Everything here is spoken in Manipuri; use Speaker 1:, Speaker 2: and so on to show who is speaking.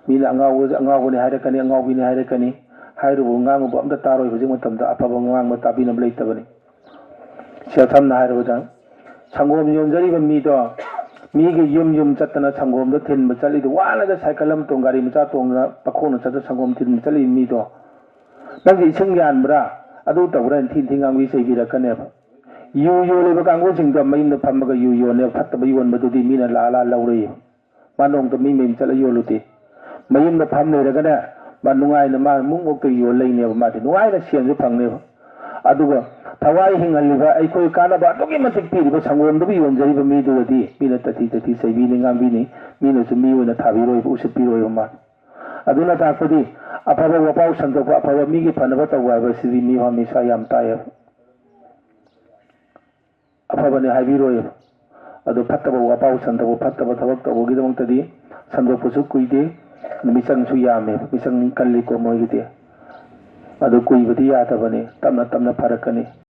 Speaker 1: मीना अंगावने हायरकनी अंगावीने हायरकनी हायरुबु ngangubu amda taroi hujing matamda afaba ngangma tabina leitabani सेलथमना हायरुबदा संगोम योंजरीब मीदो मीगे युम चतना संगोम दो थिन चली वाला साइकिल हम तोंग गाड़ी मचा तोंग पखोन चत संगोम थिन चली मीदो नंगे इसिंग यानब्रा अदु तबरा थिन थिंगांगी सेबिरकनेब यू योलेब कांगो सिंग द मइन फमगा यू योने फतब योन बदुदी मीना लाला लौरे मानोंग द मी मेम चला योलुते मयिम द फम लेरगना मा नुंगाई न मा मुंगोक त यो लेनेब मा नुंगाई न सेंजु फंगनेब अदुगा थवाई हिंगलिबा अखोय कानबा अदुगी मतिक पीरिबा संगोम दबि योनजरिबा मीदुदी मीना तती सैबीनि ngamबिनि मीना सु मी ओना थाबिरोय उसिपिरोय मा अदुना ताकदि अफबा वपाउ संदोक अफबा मीगी फनबा तवाबा सिदि मी हमेशा याम ताय अफबने हाबिरोय अदु फतबा वपाउ संदोक फतबा थबक तबोगिदमंतदि संदोकसु कुइदे मिसंगसु यामे मिसंग कल्ली को मोगिदे अदु कुइबदि यातबने तमना फरकनी